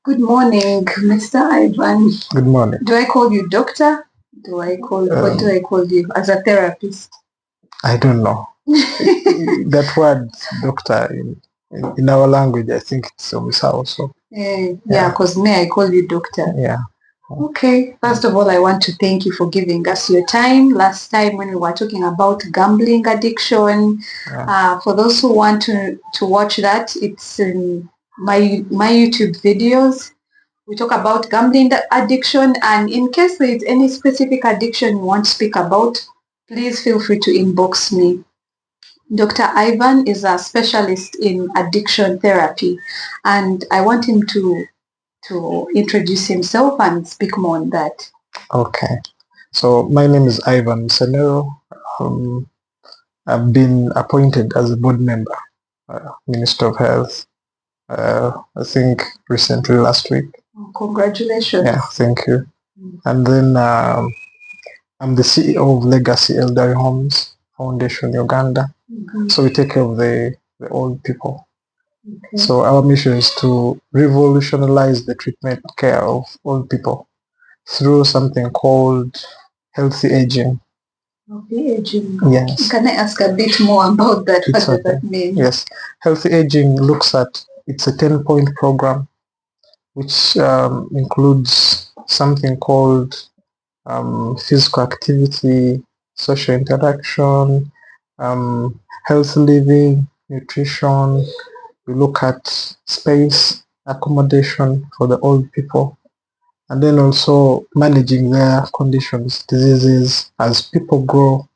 Good morning, Mr. Ivan. Good morning. Do I call you doctor? What do I call you as a therapist? I don't know. That word doctor in our language, I think it's Omisao. So Yeah, because me, I call you doctor. yeah. Okay, first of all, I want to thank you for giving us your time. Last time when we were talking about gambling addiction, for those who want to watch that, it's in my YouTube videos. We talk about gambling addiction, and in case there is any specific addiction you want to speak about, please feel free to inbox me. Dr. Ivan is a specialist in addiction therapy, and I want him to introduce himself and speak more on that. Okay. So my name is Ivan Senero. I've been appointed as a board member, Minister of Health. I think recently last week. Congratulations. Yeah, thank you. And then I'm the CEO of Legacy Elderly Homes Foundation Uganda. So we take care of the old people. Okay. So our mission is to revolutionize the treatment care of old people through something called healthy aging. Healthy aging. Yes. Can I ask a bit more about that? What does that mean? Yes. Healthy aging looks at, it's a 10-point program which includes something called physical activity, social interaction, healthy living, nutrition. We look at space, accommodation for the old people, and then also managing their conditions, diseases. As people grow,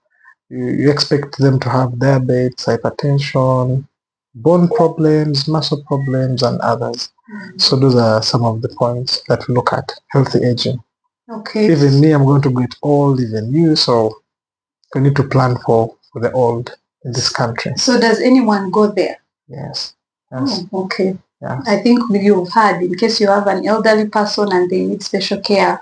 you expect them to have diabetes, hypertension, bone problems, muscle problems, and others. So those are some of the points that we look at, healthy aging. Okay. Even me, I'm going to get old, even you, so we need to plan for the old in this country. So does anyone go there? Yes. Oh, okay. Yes. I think you've heard, in case you have an elderly person and they need special care,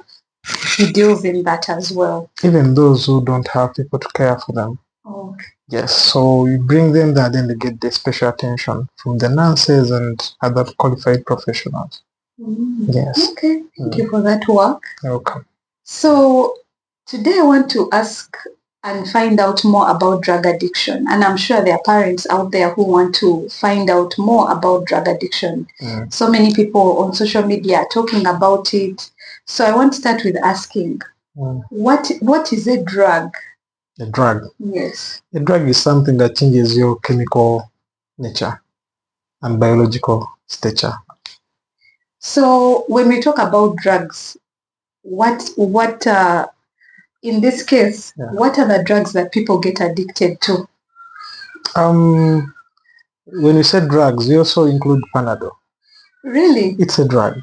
he deals in that as well. Even those who don't have people to care for them. Okay. Yes, so you bring them there, then they get the special attention from the nurses and other qualified professionals. Yes. Okay, thank you for that work. You're welcome. So today I want to ask and find out more about drug addiction. And I'm sure there are parents out there who want to find out more about drug addiction. So many people on social media are talking about it. So I want to start with asking, what is a drug? A drug? Yes. A drug is something that changes your chemical nature and biological stature. So when we talk about drugs, what in this case, what are the drugs that people get addicted to? When you say drugs, you also include Panadol. Really? It's a drug.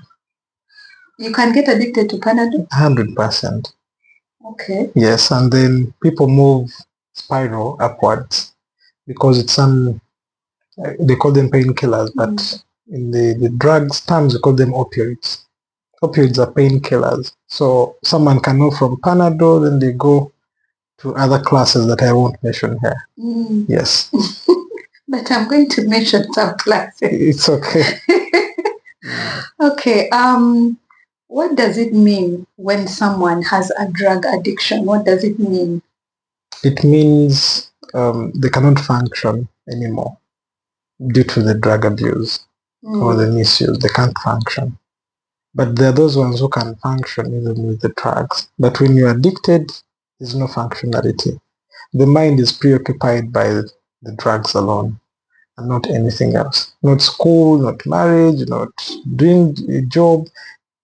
You can get addicted to Panadol? 100%. Okay. Yes, and then people move spiral upwards because it's some, they call them painkillers, but in the drugs terms, we call them opioids. Opioids are painkillers. So someone can move from Panadol, then they go to other classes that I won't mention here. Yes. But I'm going to mention some classes. It's okay. Okay. What does it mean when someone has a drug addiction? What does it mean? It means they cannot function anymore due to the drug abuse or the misuse. They can't function. But there are those ones who can function even with the drugs. But when you're addicted, there's no functionality. The mind is preoccupied by the drugs alone and not anything else. Not school, not marriage, not doing a job,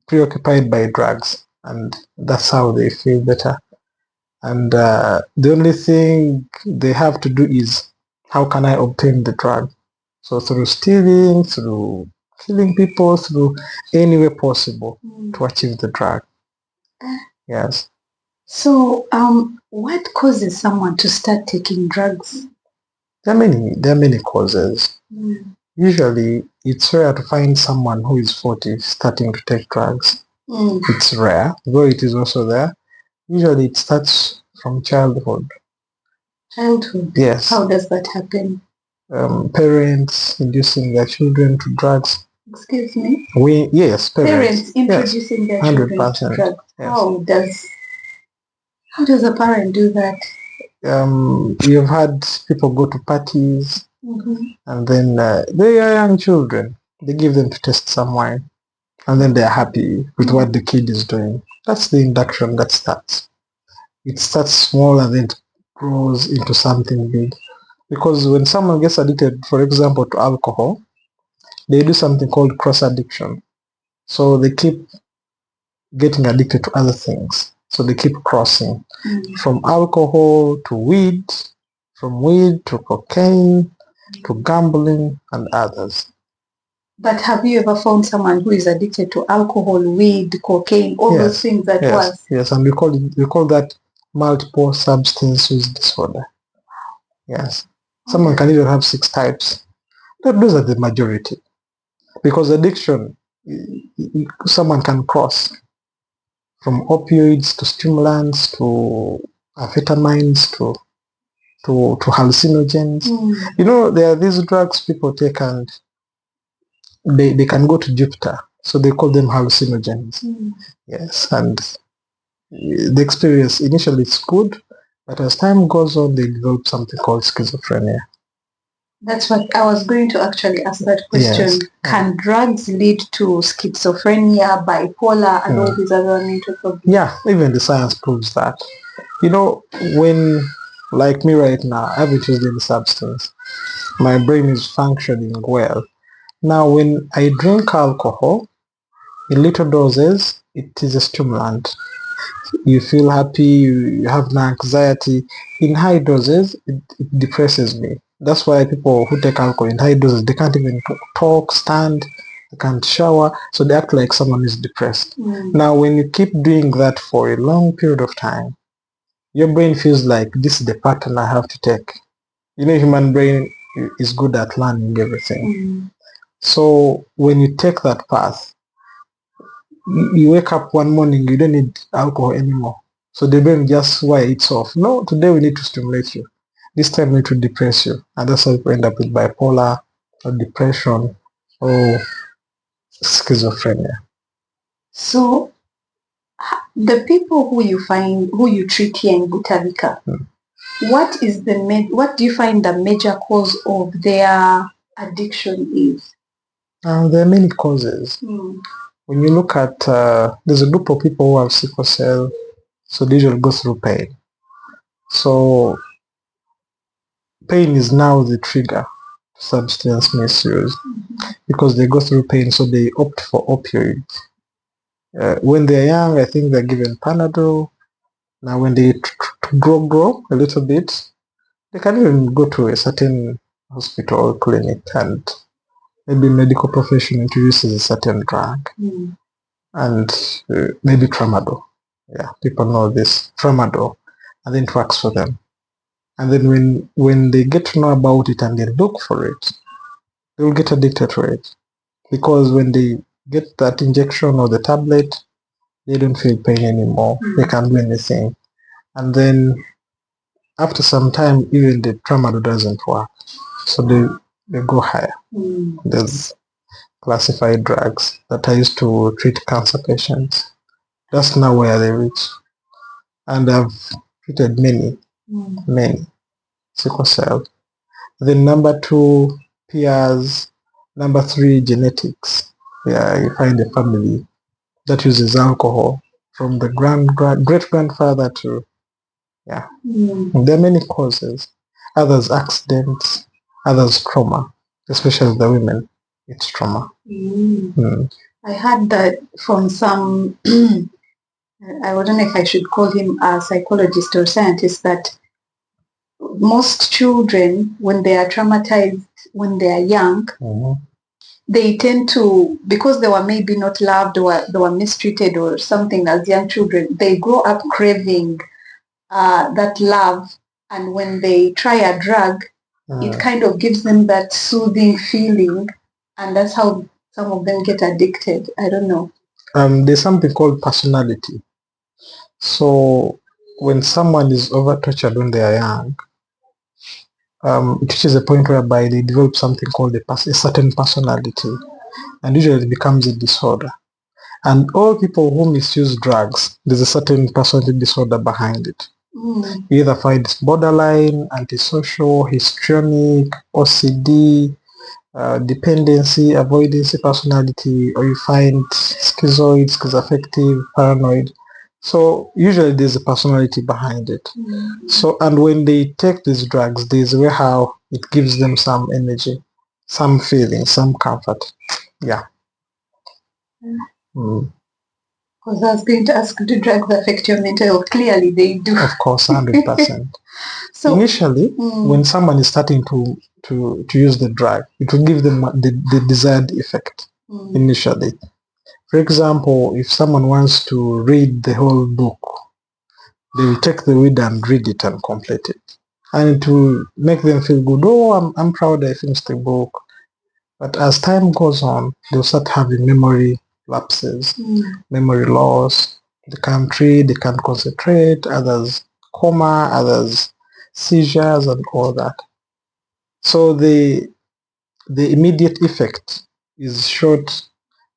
preoccupied by drugs. And that's how they feel better. And the only thing they have to do is, how can I obtain the drug? So through stealing, through killing people, through any way possible to achieve the drug. Yes. So what causes someone to start taking drugs? There are many causes. Usually it's rare to find someone who is 40 starting to take drugs. It's rare, though it is also there. Usually it starts from childhood. Childhood? Yes. How does that happen? Parents inducing their children to drugs Excuse me? Yes, Parents parents. Yes, introducing their children to 100%. drugs. Yes. How does a parent do that? You've had people go to parties, and then they are young children. They give them to taste some wine, and then they're happy with what the kid is doing. That's the induction that starts. It starts small and then it grows into something big. Because when someone gets addicted, for example, to alcohol, they do something called cross addiction. So they keep getting addicted to other things. So they keep crossing from alcohol to weed, from weed to cocaine, to gambling and others. But have you ever found someone who is addicted to alcohol, weed, cocaine, all those things at once? Yes, and we call that multiple substance use disorder. Yes. Someone can even have 6 types. Those are the majority. Because addiction, someone can cross from opioids to stimulants to amphetamines to hallucinogens. You know, there are these drugs people take and they can go to Jupiter. So they call them hallucinogens. Yes, and the experience initially it's good, but as time goes on, they develop something called schizophrenia. That's what I was going to actually ask that question. Yes. Can drugs lead to schizophrenia, bipolar, and all these other mental problems? Yeah, even the science proves that. You know, when, like me right now, I haven't used any substance. My brain is functioning well. Now, when I drink alcohol, in little doses, it is a stimulant. You feel happy, you have no anxiety. In high doses, it depresses me. That's why people who take alcohol in high doses, they can't even talk, stand, they can't shower, so they act like someone is depressed. Now, when you keep doing that for a long period of time, your brain feels like this is the pattern I have to take. You know, human brain is good at learning everything. So when you take that path, you wake up one morning, you don't need alcohol anymore. So the brain just why it's off. No, today we need to stimulate you. This time we need to depress you. And that's how you end up with bipolar or depression or schizophrenia. So the people who you treat here in Butavika, what do you find the major cause of their addiction is? There are many causes. When you look at, there's a group of people who have sickle cell, so they usually go through pain. So pain is now the trigger to substance misuse because they go through pain, so they opt for opioids. When they're young, I think they're given Panadol. Now when they grow a little bit, they can even go to a certain hospital or clinic and maybe medical professional introduces a certain drug and maybe tramadol. Yeah, people know this, tramadol, and then it works for them. And then when they get to know about it and they look for it, they will get addicted to it. Because when they get that injection or the tablet, they don't feel pain anymore. They can't do anything. And then after some time, even the tramadol doesn't work. So they go higher. There's classified drugs that are used to treat cancer patients. That's now where they reach. And I've treated many sickle cell. Then number 2, peers. Number 3, genetics. Yeah, you find a family that uses alcohol from the great-grandfather to, yeah. There are many causes. Others accidents, others trauma, especially the women. It's trauma. I heard that from some, I don't know if I should call him a psychologist or scientist, that most children, when they are traumatized, when they are young, they tend to, because they were maybe not loved or they were mistreated or something as young children, they grow up craving that love. And when they try a drug, it kind of gives them that soothing feeling. And that's how some of them get addicted. I don't know. There's something called personality. So when someone is over-tortured when they are young, it reaches a point whereby they develop something called a certain personality. and usually it becomes a disorder. And all people who misuse drugs, there's a certain personality disorder behind it. You either find it's borderline, antisocial, histrionic, OCD, dependency, avoidance personality, or you find schizoid, schizoaffective, paranoid. So usually there's a personality behind it. So, and when they take these drugs, there's a way how it gives them some energy, some feeling, some comfort. Yeah. Because I was going to ask, do drugs affect your mental health? Clearly they do. Of course, 100%. So initially, when someone is starting to use the drug, it will give them the desired effect initially. For example, if someone wants to read the whole book, they will take the read and read it and complete it. And it will make them feel good. Oh, I'm proud I finished the book. But as time goes on, they'll start having memory lapses, memory loss. They can't read, they can't concentrate, others coma, others seizures and all that. So the immediate effect is short,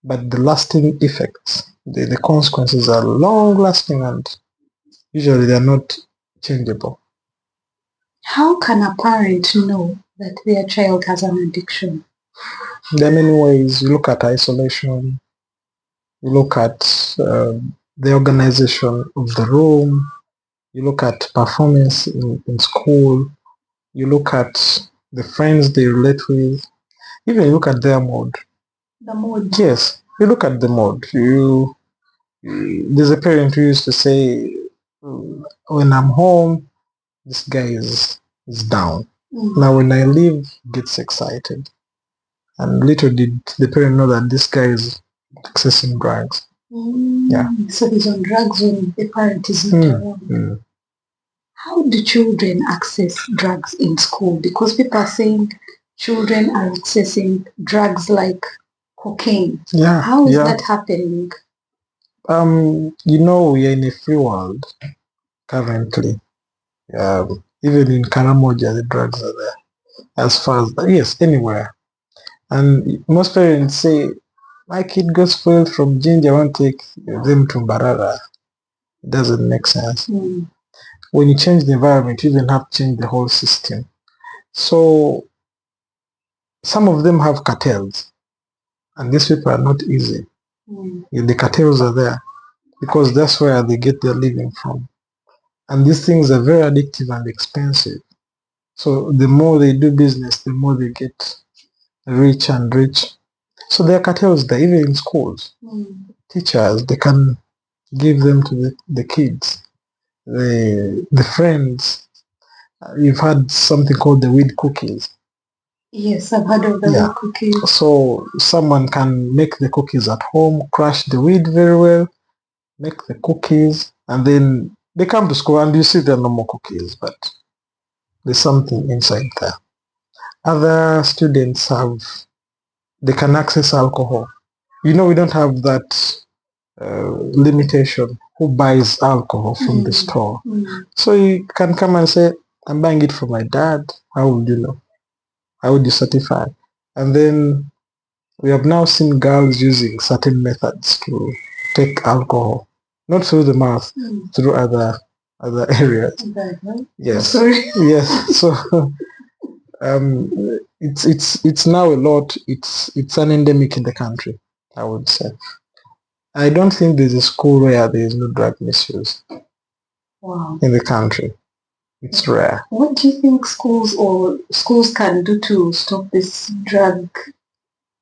but the lasting effects, the consequences are long lasting and usually they're not changeable. How can a parent know that their child has an addiction? There are many ways. You look at isolation, you look at the organization of the room, you look at performance in school, you look at the friends they relate with, even you look at their mood. The mood? Yes, you look at the mood. There's a parent who used to say, when I'm home, this guy is down. Now when I leave, he gets excited. And little did the parent know that this guy is accessing drugs. Yeah. So he's on drugs when the parent is not around. How do children access drugs in school? Because people are saying children are accessing drugs like cocaine. Yeah. How is that happening? We are in a free world currently. Even in Karamoja, the drugs are there. As far as, yes, anywhere. And most parents say, my kid got spoiled from ginger, I want to take them to Mbarara. It doesn't make sense. When you change the environment, you even have to change the whole system. So some of them have cartels, and these people are not easy. The cartels are there because that's where they get their living from. And these things are very addictive and expensive. So the more they do business, the more they get rich and rich. So there are cartels there, even in schools. Teachers, they can give them to the kids, the friends. You've had something called the weed cookies. Yes, I've heard of the weed cookies. So someone can make the cookies at home, crush the weed very well, make the cookies, and then they come to school and you see they're normal cookies, but there's something inside there. Other students they can access alcohol. We don't have that limitation who buys alcohol from the store. So you can come and say, I'm buying it for my dad. How would you know? How would you certify? And then we have now seen girls using certain methods to take alcohol, not through the mouth, through other areas. Yes. Sorry. Yes. So it's now a lot. It's an endemic in the country, I would say. I don't think there's a school where there is no drug misuse. Wow. In the country. It's rare. What do you think schools can do to stop this drug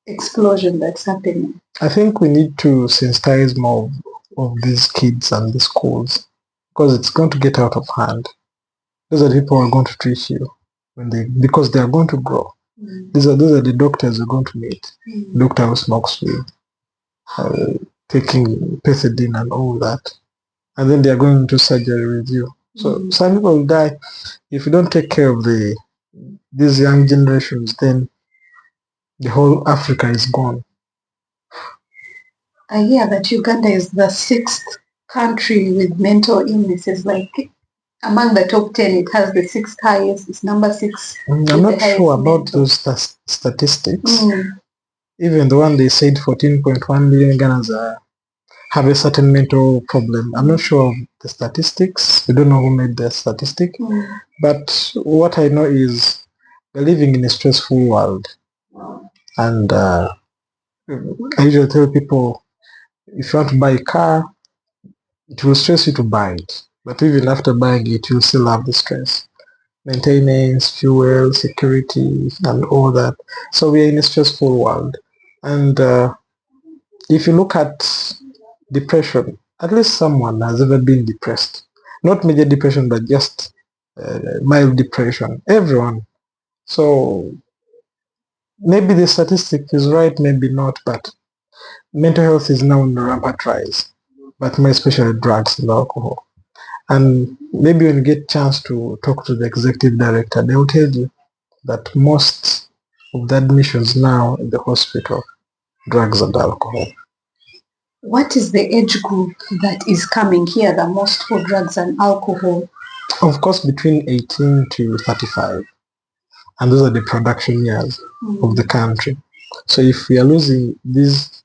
explosion that's happening? I think we need to sensitize more of these kids and the schools because it's going to get out of hand. Those are the people who are going to treat you because they are going to grow. Those are the doctors you're going to meet. Doctor who smokes weed, taking pethidine and all that, and then they are going into surgery with you. So some people will die if you don't take care of these young generations. Then the whole Africa is gone. I hear that Uganda is the 6th country with mental illnesses. Like among the top 10, it has the 6th highest. It's number 6. I'm not sure about those statistics. even the one they said 14.1 million Ghanas have a certain mental problem. I'm not sure of the statistics. We don't know who made the statistic. But what I know is we're living in a stressful world. And I usually tell people, if you want to buy a car, it will stress you to buy it. But even after buying it, you'll still have the stress. Maintenance, fuel, security, and all that. So we are in a stressful world. And if you look at depression, at least someone has ever been depressed. Not major depression, but just mild depression. Everyone. So maybe the statistic is right, maybe not, but mental health is now on the rampant rise, but more especially drugs and alcohol. And maybe when you get a chance to talk to the executive director, they will tell you that most of the admissions now in the hospital, drugs and alcohol. What is the age group that is coming here the most for drugs and alcohol? Of course, between 18 to 35. And those are the production years of the country. So if we are losing this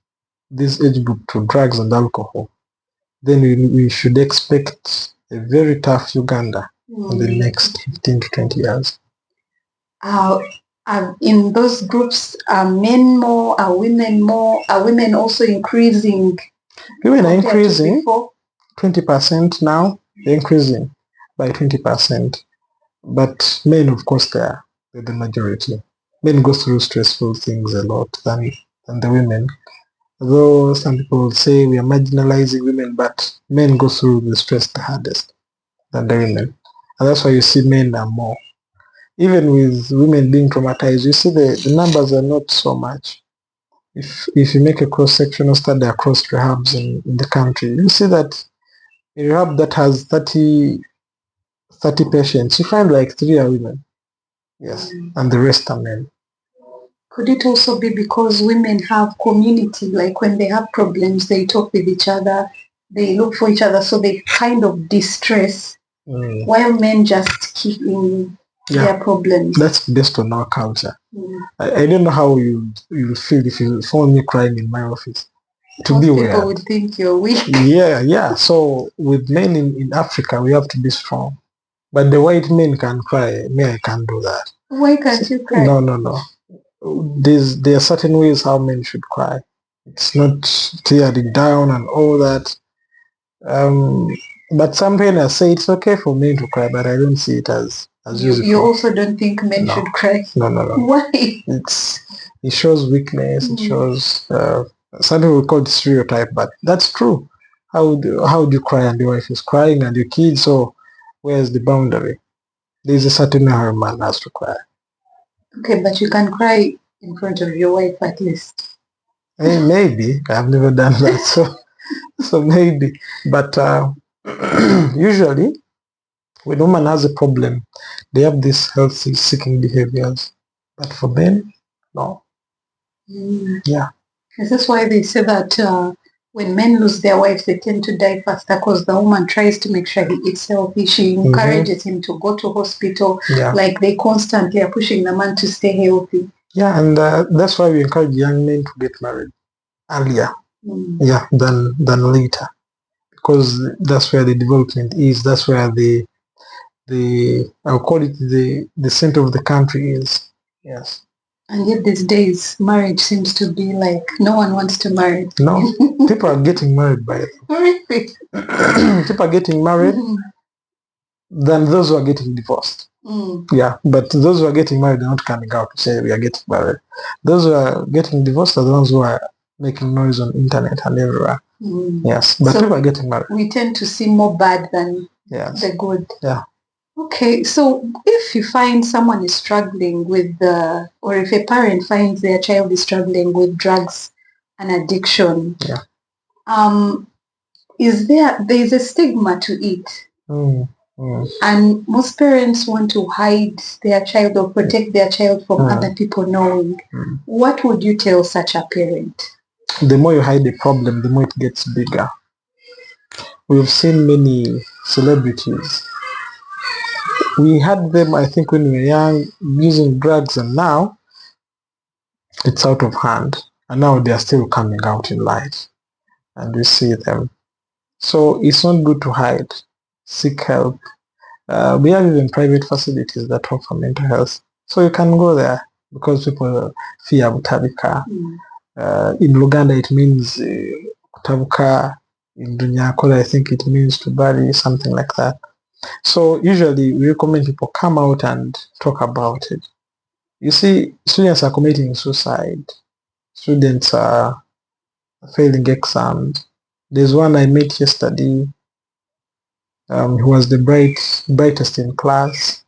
age group to drugs and alcohol, then we should expect a very tough Uganda in the next 15 to 20 years. In those groups, are men more, are women more, are women also increasing? Women are increasing 20% now, they're increasing by 20%. But men, of course, they're the majority. Men go through stressful things a lot than the women. Though some people say we are marginalizing women, but men go through the stress the hardest than the women. And that's why you see men are more. Even with women being traumatized, you see the numbers are not so much. If you make a cross-sectional study across rehabs in the country, you see that a rehab that has 30 patients, you find like 3 are women. Yes, and the rest are men. Could it also be because women have community, like when they have problems, they talk with each other, they look for each other, so they kind of distress, while men just keep in their problems? That's based on our culture. I don't know how you feel if you found me crying in my office. Most people would think you're weak. Yeah. So with men in Africa, we have to be strong. But the white men can cry. Me, I can't do that. Why can't you cry? No. There are certain ways how men should cry. It's not tearing down and all that. But some parents say it's okay for men to cry, but I don't see it as useful. You also don't think men should cry? No. Why? It shows weakness. It shows some people call it stereotype, but that's true. How do you cry and your wife is crying and your kids? So where's the boundary? There's a certain how a man has to cry. Okay, but you can cry in front of your wife at least. Maybe. I've never done that, so maybe. But usually, when a woman has a problem, they have these health-seeking behaviors. But for men, no. Yeah. Is this why they say that when men lose their wives, they tend to die faster because the woman tries to make sure he eats healthy. She encourages him to go to hospital. Like they constantly are pushing the man to stay healthy. Yeah, and that's why we encourage young men to get married earlier, than later, because that's where the development is. That's where I'll call it the center of the country is. Yes. And yet these days, marriage seems to be like no one wants to marry. No, people are getting married by it. Really? People are getting married than those who are getting divorced. Yeah, but those who are getting married are not coming out to say we are getting married. Those who are getting divorced are the ones who are making noise on internet and everywhere. Yes, but so people are getting married. We tend to see more bad than the good. Yeah. Okay, so if you find someone is struggling with or if a parent finds their child is struggling with drugs and addiction, there's a stigma to it. And most parents want to hide their child or protect their child from other people knowing. What would you tell such a parent? The more you hide the problem, the more it gets bigger. We've seen many celebrities. We had them, I think, when we were young, using drugs, and now it's out of hand. and now they are still coming out in light, and we see them. So it's not good to hide. Seek help. We have even private facilities that offer mental health, so you can go there because people fear Butabika. In Luganda, it means Kutabuka. In Dunyakole, I think it means to bury, something like that. So usually we recommend people come out and talk about it. You see, students are committing suicide. Students are failing exams. There's one I met yesterday. He was the brightest in class.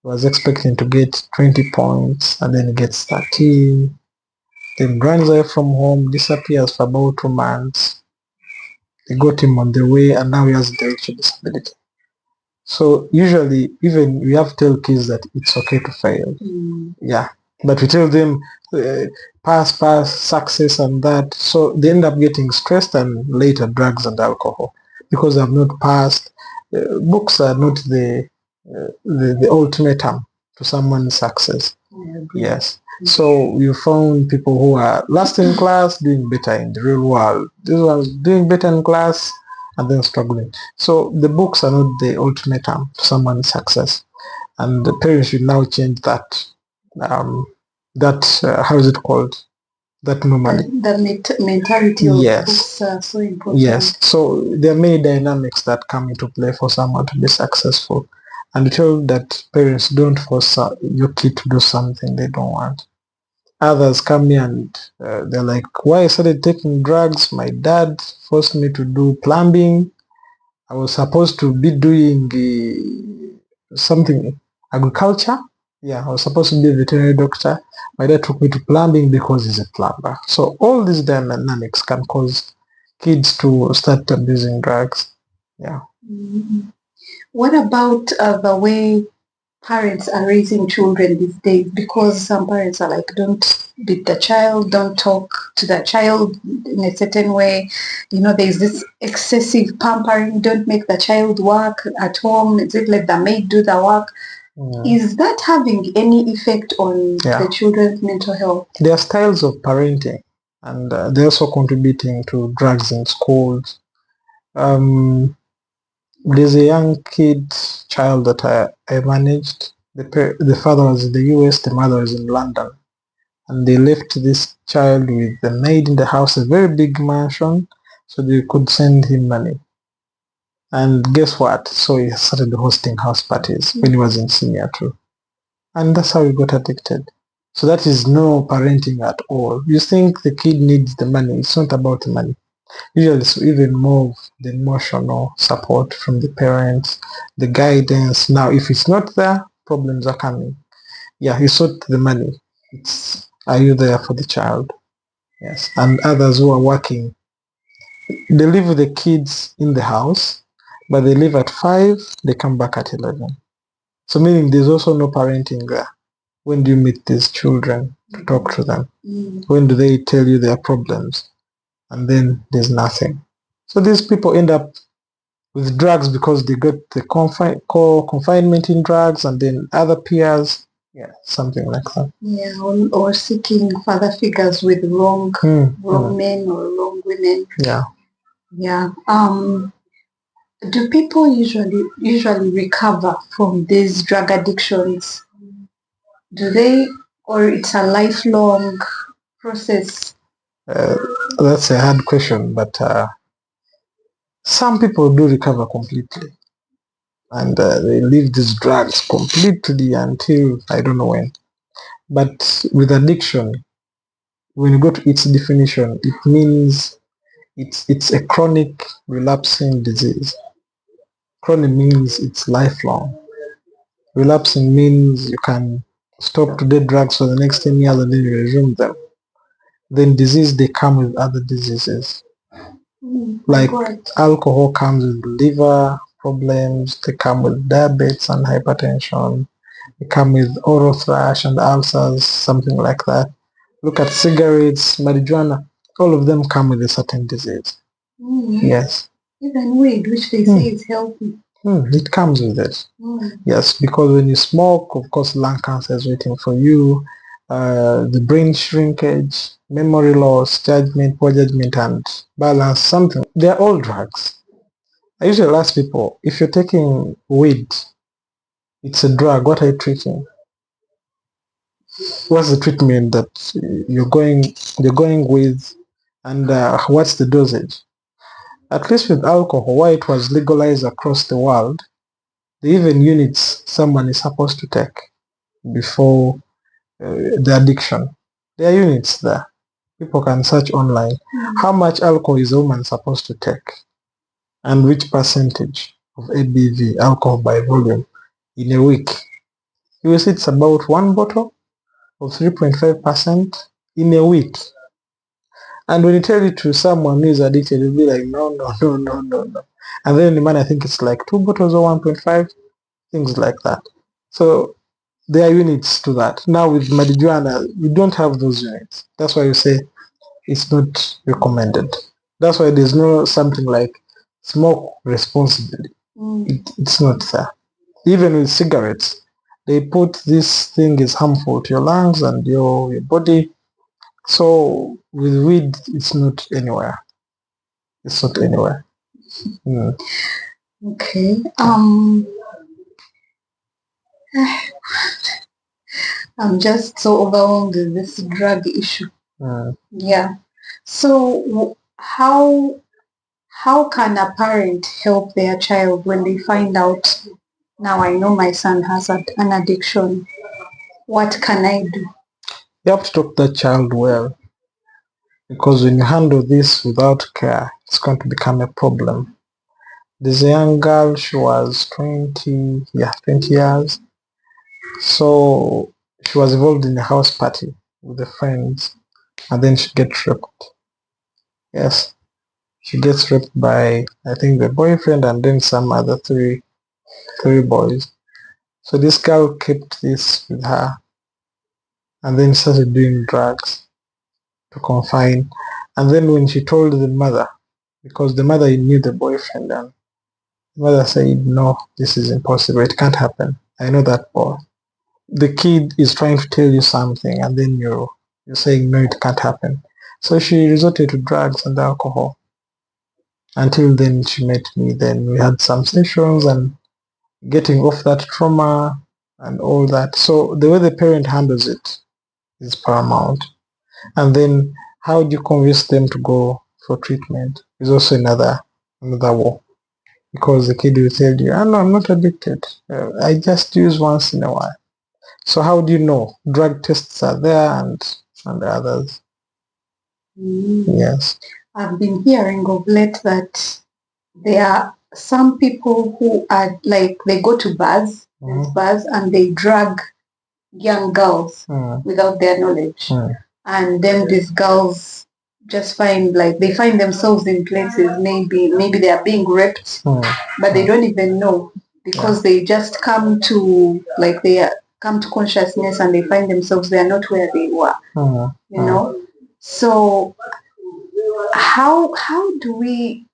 He was expecting to get 20 points, and then he gets 13. Then runs away from home, disappears for about 2 months. They got him on the way, and now he has intellectual disability. So usually, even we have to tell kids that it's okay to fail. Yeah, but we tell them pass, success, and that. So they end up getting stressed, and later drugs and alcohol because they have not passed. Books are not the ultimatum to someone's success. Yes. So you found people who are last in class doing better in the real world. These ones doing better in class and then struggling. So the books are not the ultimatum to someone's success, and the parents should now change that. How is it called? That normally. The mentality of yes. books are so important. Yes. So there are many dynamics that come into play for someone to be successful. And we tell that parents don't force your kid to do something they don't want. Others come here and they're like, why I started taking drugs? My dad forced me to do plumbing. I was supposed to be doing something, agriculture. Yeah, I was supposed to be a veterinary doctor. My dad took me to plumbing because he's a plumber. So all these dynamics can cause kids to start abusing drugs. Yeah. What about the way parents are raising children these days? Because some parents are like, don't beat the child, don't talk to the child in a certain way. There's this excessive pampering, don't make the child work at home, is it let the maid do the work? Is that having any effect on the children's mental health? There are styles of parenting, and they're also contributing to drugs in schools. There's a young child that I managed. The father was in the US, the mother was in London. And they left this child with the maid in the house, a very big mansion, so they could send him money. And guess what? So he started hosting house parties when he was in senior two. And that's how he got addicted. So that is no parenting at all. You think the kid needs the money. It's not about the money. Usually it's even more of the emotional support from the parents, the guidance. Now, if it's not there, problems are coming. Yeah, it's not the money. Are you there for the child? Yes. And others who are working, they live with the kids in the house, but they leave at 5, they come back at 11. So meaning there's also no parenting there. When do you meet these children to talk to them? When do they tell you their problems? And then there's nothing. So these people end up with drugs because they got the confinement in drugs, and then other peers, something like that. Yeah, or seeking father figures with wrong men or wrong women. Yeah. Yeah. Do people usually recover from these drug addictions? Do they, or it's a lifelong process? That's a hard question, but some people do recover completely, and they leave these drugs completely until I don't know when. But with addiction, when you go to its definition, it means it's a chronic relapsing disease. Chronic means it's lifelong. Relapsing means you can stop to do drugs for the next 10 years and then you resume them. Then disease, they come with other diseases. Like alcohol comes with liver problems, they come with diabetes and hypertension, they come with oral thrush and ulcers, something like that. Look at cigarettes, marijuana, all of them come with a certain disease. Yes. Even weed, which they say is healthy. It comes with it. Yes, because when you smoke, of course, lung cancer is waiting for you. the brain shrinkage, memory loss, poor judgment, and balance. Something. They are all drugs. I usually ask people, if you're taking weed, it's a drug. What are you treating? What's the treatment that you're going with, and what's the dosage? At least with alcohol, why it was legalized across the world, they even units someone is supposed to take before the addiction. There are units there. People can search online. How much alcohol is a woman supposed to take, and which percentage of ABV, alcohol by volume, in a week? You will see it's about one bottle of 3.5% in a week. And when you tell it to someone who is addicted, you'll be like, no, no, no, no, no, no. And then the man, I think it's like 2 bottles or 1.5, things like that. So there are units to that. Now with marijuana, you don't have those units. That's why you say it's not recommended. That's why there's no something like smoke responsibly. It's not there. Even with cigarettes, they put this thing is harmful to your lungs and your body. So with weed, it's not anywhere. It's not anywhere. Okay. I'm just so overwhelmed with this drug issue. Yeah. So how can a parent help their child when they find out, now I know my son has an addiction, what can I do? You have to talk to that child well, because when you handle this without care, it's going to become a problem. There's a young girl, she was 20 years. So she was involved in a house party with her friends, and then she gets raped. Yes, she gets raped by, I think, the boyfriend and then some other three boys. So this girl kept this with her, and then started doing drugs to confine. And then when she told the mother, because the mother knew the boyfriend, and the mother said, no, this is impossible, it can't happen. I know that boy. The kid is trying to tell you something, and then you're saying, no, it can't happen. So she resorted to drugs and alcohol. Until then she met me. Then we had some sessions and getting off that trauma and all that. So the way the parent handles it is paramount. And then how do you convince them to go for treatment is also another war. Because the kid will tell you, oh, no, I'm not addicted. I just use once in a while. So how do you know? Drug tests are there and others. Yes. I've been hearing of late that there are some people who are like, they go to bars, bars, and they drug young girls without their knowledge. And then these girls just find, like, they find themselves in places, maybe they are being raped, but they don't even know, because they just come to, like, come to consciousness and they find themselves, they are not where they were, you know. So how do we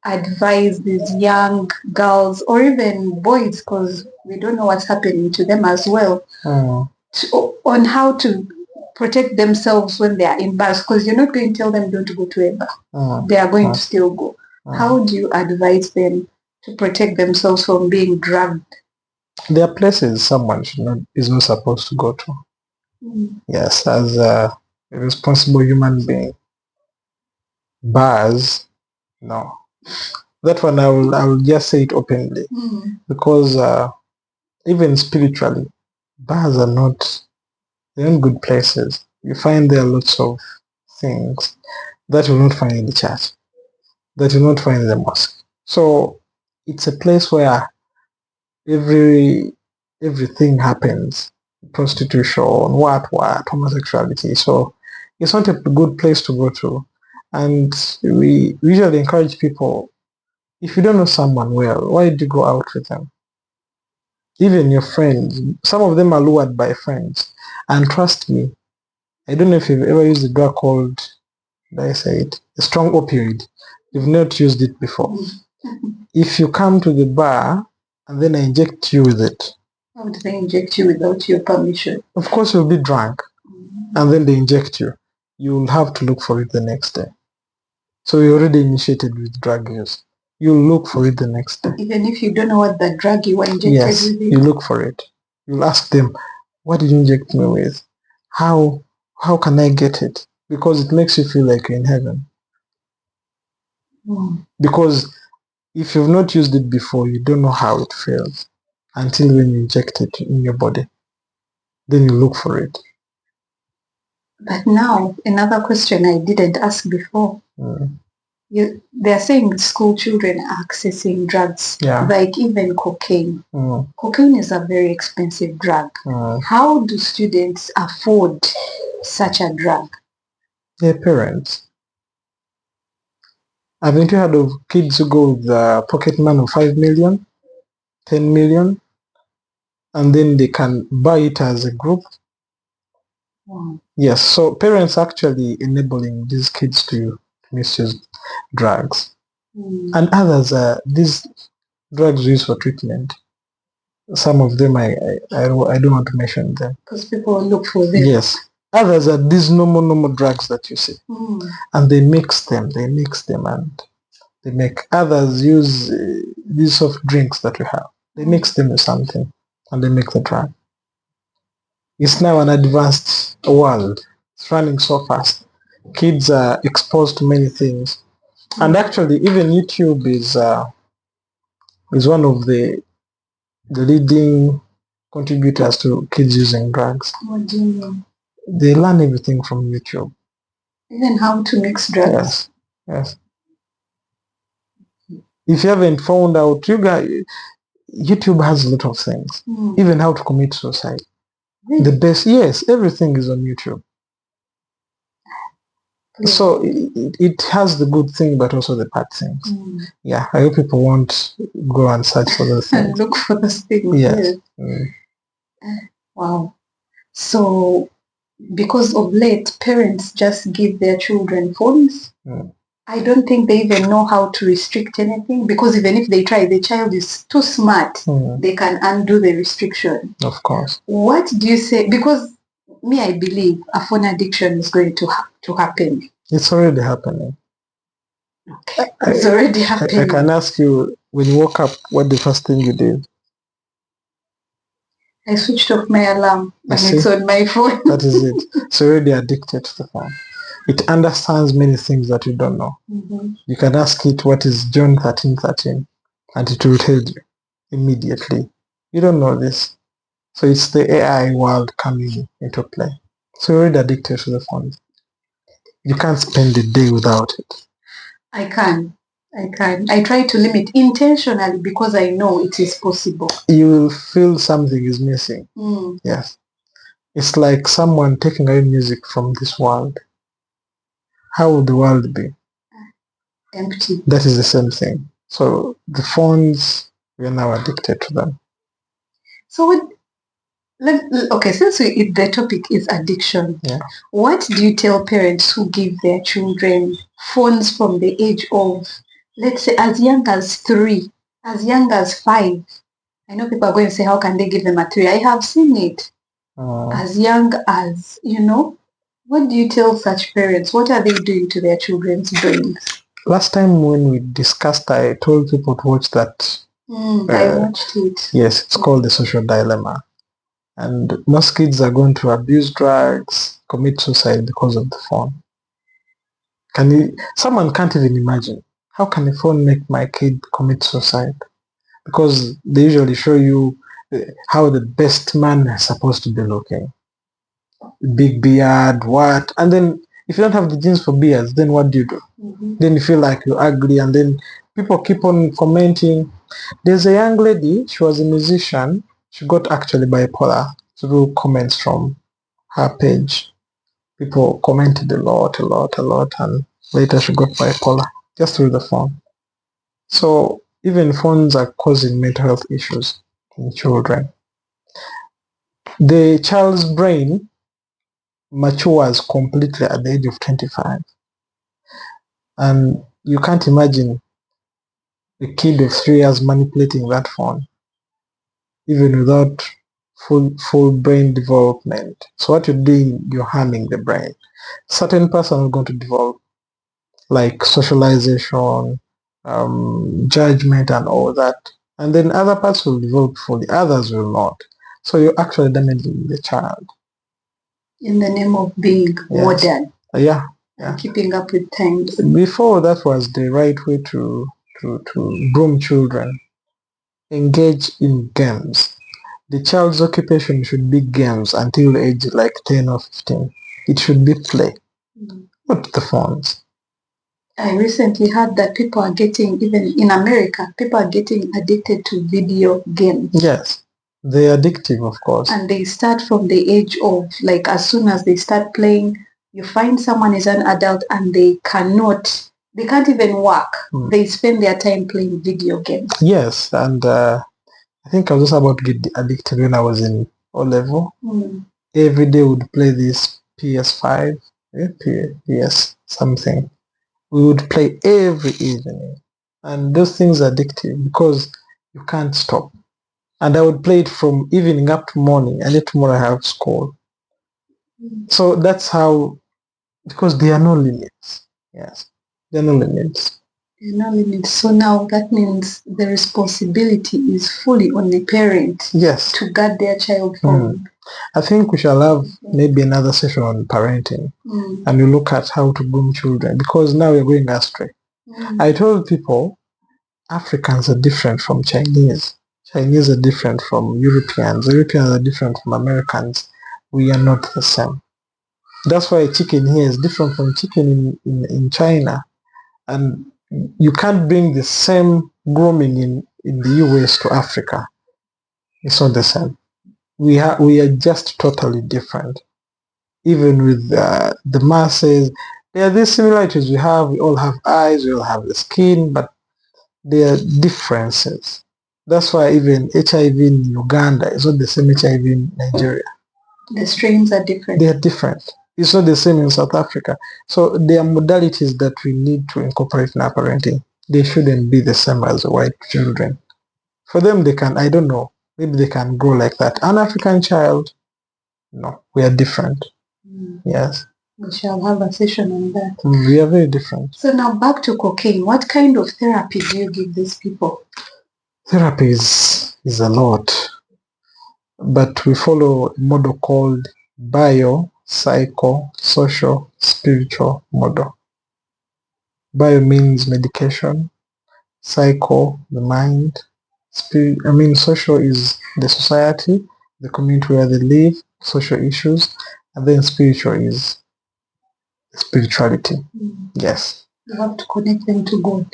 advise these young girls or even boys, because we don't know what's happening to them as well, on how to protect themselves when they are in bars? Because you're not going to tell them don't go to a bar. They are going to still go. How do you advise them to protect themselves from being drugged? There are places someone is not supposed to go to. Yes, as a responsible human being. Bars, no. That one I will just say it openly, because even spiritually, bars are not, they're not good places. You find there are lots of things that you will not find in the church, that you will not find in the mosque. So it's a place where everything happens. Prostitution, what, homosexuality. So it's not a good place to go to. And we usually encourage people, if you don't know someone well, why did you go out with them? Even your friends, some of them are lured by friends. And trust me, I don't know if you've ever used a drug called, did I say it, a strong opioid. You've not used it before. If you come to the bar and then I inject you with it, How would they inject you without your permission? Of course, you'll be drunk, and then they inject you. You'll have to look for it the next day. So you're already initiated with drug use. You'll look for it the next day. Even if you don't know what the drug you were injected Yes, with? you look for it. You'll ask them, what did you inject me with? How can I get it? Because it makes you feel like you're in heaven. Because if you've not used it before, you don't know how it feels until when you inject it in your body. Then you look for it. But now, another question I didn't ask before. They're saying school children are accessing drugs, like even cocaine. Cocaine is a very expensive drug. How do students afford such a drug? Their parents. Haven't you heard of kids who go with a pocket money of 5 million, 10 million, and then they can buy it as a group? Yes, so parents actually enabling these kids to misuse drugs. And others are these drugs used for treatment. Some of them I don't want to mention them. Because people look for them. Yes. Others are these normal drugs that you see. And they mix them and they make others use these soft drinks that we have. They mix them with something and they make the drug. It's now an advanced world. It's running so fast. Kids are exposed to many things. And actually even YouTube is one of the leading contributors to kids using drugs. What do you mean? They learn everything from YouTube. Even how to mix drugs? Yes. If you haven't found out, YouTube has a lot of things. Even how to commit suicide. Really? The best, yes, everything is on YouTube. So it has the good thing, but also the bad things. Yeah, I hope people won't go and search for those things. And look for those things. Yes. Wow. So, because of late, parents just give their children phones. I don't think they even know how to restrict anything, because even if they try, the child is too smart. They can undo the restriction. Of course. What do you say? Because me, I believe a phone addiction is going to happen. It's already happening. Okay. It's already happening. I can ask you, when you woke up, what the first thing you did? I switched off my alarm and it's on my phone. That is it. It's already addicted to the phone. It understands many things that you don't know. You can ask it, what is John 13:13? And it will tell you immediately. You don't know this. So it's the AI world coming into play. So you're already addicted to the phone. You can't spend a day without it. I can. I try to limit intentionally because I know it is possible. You will feel something is missing. Yes. It's like someone taking away music from this world. How would the world be? Empty. That is the same thing. So the phones, we are now addicted to them. So okay, since the topic is addiction, what do you tell parents who give their children phones from the age of, let's say, as young as 3, as young as 5? I know people are going to say, how can they give them at 3? I have seen it. As young as, what do you tell such parents? What are they doing to their children's brains? Last time when we discussed, I told people to watch that. I watched it. Yes, it's called The Social Dilemma. And most kids are going to abuse drugs, commit suicide because of the phone. Someone can't even imagine, how can a phone make my kid commit suicide? Because they usually show you how the best man is supposed to be looking. Big beard, what? And then if you don't have the genes for beards, then what do you do? Then you feel like you're ugly, and then people keep on commenting. There's a young lady, she was a musician. She got actually bipolar through comments from her page. People commented a lot, and later she got bipolar just through the phone. So even phones are causing mental health issues in children. The child's brain matures completely at the age of 25. And you can't imagine a kid of 3 years manipulating that phone, even without full brain development. So what you're doing, you're harming the brain. Certain person are going to develop like socialization, judgment and all that. And then other parts will develop fully, others will not. So you're actually damaging the child. In the name of being modern. Yeah. And keeping up with times. Before, that was the right way to groom children. Engage in games. The child's occupation should be games until age like 10 or 15. It should be play, not the phones. I recently heard that people are getting, even in America, people are getting addicted to video games. Yes, they're addictive, of course. And they start from the age of, like, as soon as they start playing, you find someone is an adult and they can't even work. They spend their time playing video games. Yes, and I think I was just about to get addicted when I was in O-level. Every day would play this PS5, PS something. We would play every evening. And those things are addictive because you can't stop. And I would play it from evening up to morning, and then tomorrow I have school. So that's how, because there are no limits. Yes, there are no limits. There are no limits. So now that means the responsibility is fully on the parent. Yes. To guard their child from. I think we shall have maybe another session on parenting, and we look at how to groom children, because now we're going astray. I told people Africans are different from Chinese. Chinese are different from Europeans. Europeans are different from Americans. We are not the same. That's why chicken here is different from chicken in China. And you can't bring the same grooming in the US to Africa. It's not the same. We are just totally different. Even with the masses, there are these similarities we have. We all have eyes, we all have the skin, but there are differences. That's why even HIV in Uganda is not the same HIV in Nigeria. The strains are different. They are different. It's not the same in South Africa. So there are modalities that we need to incorporate in our parenting. They shouldn't be the same as white children. For them, they can, I don't know, maybe they can grow like that. An African child, no, we are different. Yes. We shall have a session on that. We are very different. So now back to cocaine. What kind of therapy do you give these people? Therapy is a lot. But we follow a model called bio, psycho, social, spiritual model. Bio means medication. Psycho, the mind. Social is the society, the community where they live, social issues. And then spiritual is spirituality. Yes. You have to connect them to God.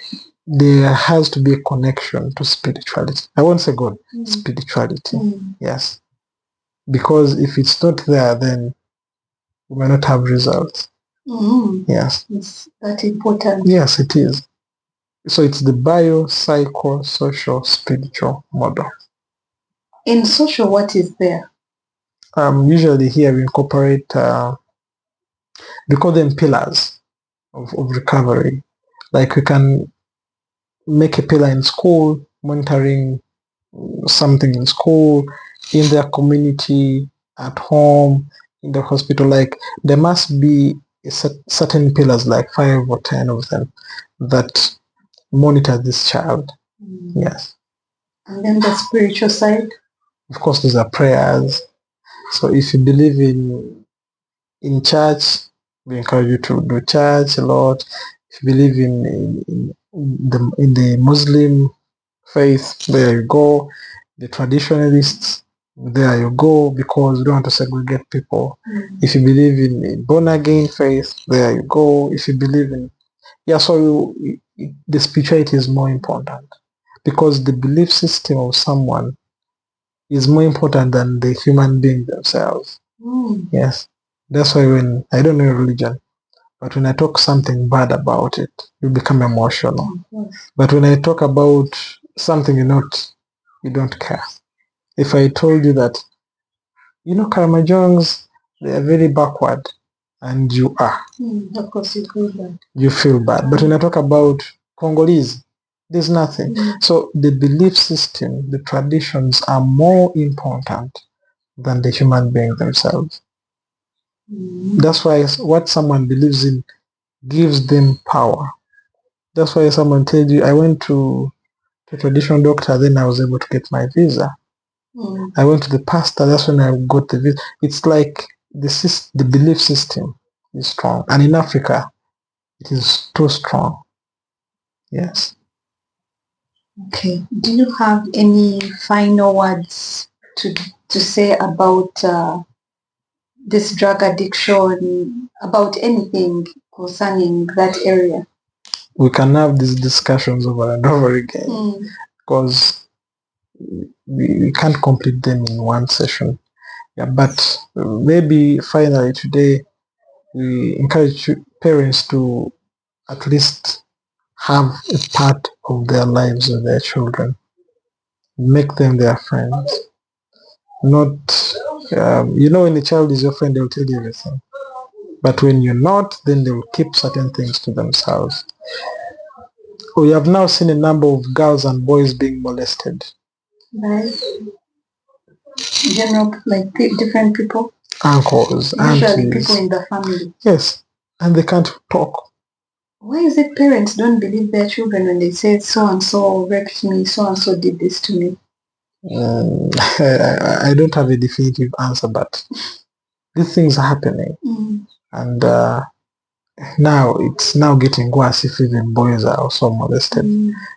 There has to be a connection to spirituality. I won't say God, spirituality. Yes. Because if it's not there, then we may not have results. Yes. It's that important. Yes, it is. So it's the bio, psycho, social, spiritual model. In social, what is there? Usually here we incorporate, we call them pillars of recovery. Like we can make a pillar in school, monitoring something in school, in their community, at home, in the hospital. Like there must be certain pillars, like 5 or 10 of them, that monitor this child. Yes. And then the spiritual side? Of course, these are prayers. So if you believe in church, we encourage you to do church a lot. If you believe in the Muslim faith, there you go. The traditionalists, there you go, because we don't want to segregate people. If you believe in born again faith, there you go. If you believe in, so the spirituality is more important, because the belief system of someone is more important than the human being themselves. Yes. That's why when, I don't know your religion, but when I talk something bad about it, you become emotional. But when I talk about something you don't care. If I told you that, Karamajongs, they are very backward, and you are. Of course you feel bad. You feel bad. But when I talk about Congolese, there's nothing. So the belief system, the traditions are more important than the human being themselves. That's why what someone believes in gives them power. That's why someone tells you, I went to a traditional doctor, then I was able to get my visa. I went to the pastor, that's when I got the visa. It's like the belief system is strong. And in Africa, it is too strong. Yes. Okay. Do you have any final words to say about this drug addiction, about anything concerning that area? We can have these discussions over and over again because we can't complete them in one session. Yeah, but maybe finally today we encourage parents to at least have a part of their lives with their children. Make them their friends. Not, when a child is your friend, they'll tell you everything. But when you're not, then they will keep certain things to themselves. We have now seen a number of girls and boys being molested. Right. General, like different people. Uncles, Usually aunties. people in the family. Yes, and they can't talk. Why is it parents don't believe their children when they say so and so raped me, so and so did this to me? I don't have a definitive answer, but these things are happening. And now it's now getting worse if even boys are also molested.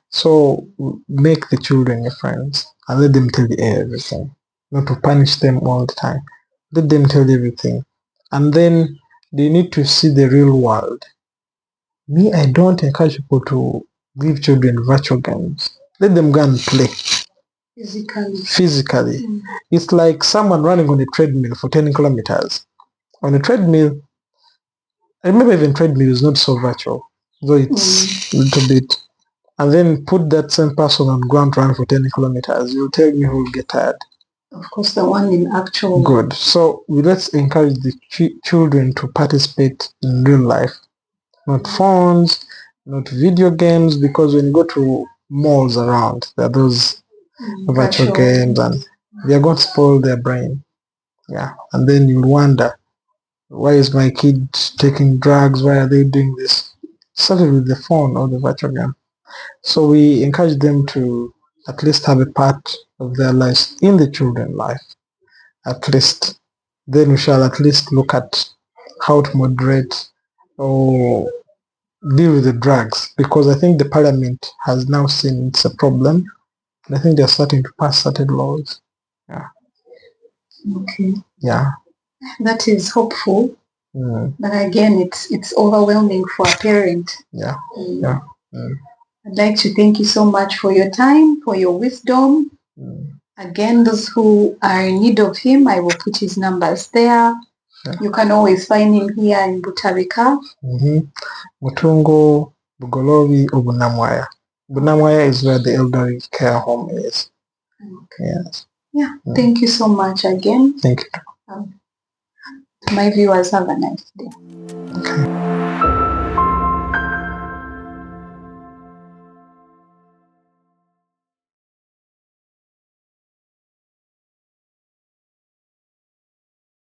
So make the children your friends and let them tell you everything. Not to punish them all the time. Let them tell you everything. And then they need to see the real world. Me, I don't encourage people to give children virtual games. Let them go and play. Physically. It's like someone running on a treadmill for 10 kilometers. On a treadmill, I remember even treadmill is not so virtual, though it's a little bit. And then put that same person on ground run for 10 kilometers. You'll tell me who will get tired. Of course, the one in actual. Good. So let's encourage the children to participate in real life. Not phones, not video games, because when you go to malls around, there are those virtual games and they are going to spoil their brain. Yeah. And then you'll wonder, why is my kid taking drugs? Why are they doing this? Started with the phone or the virtual game. So we encourage them to at least have a part of their lives in the children's life. At least. Then we shall at least look at how to moderate or deal with the drugs, because I think the parliament has now seen it's a problem. And I think they're starting to pass certain laws. Yeah. Okay. Yeah. That is hopeful. But again, it's overwhelming for a parent. Yeah. Yeah. I'd like to thank you so much for your time, for your wisdom. Again, those who are in need of him, I will put his numbers there. Yeah. You can always find him here in Butabika. Mutungo, Bugolobi, or Bunamwaya. Bunamwaya is where the elderly care home is. Okay. Yes. Yeah. Thank you so much again. Thank you. My viewers, have a nice day. Okay.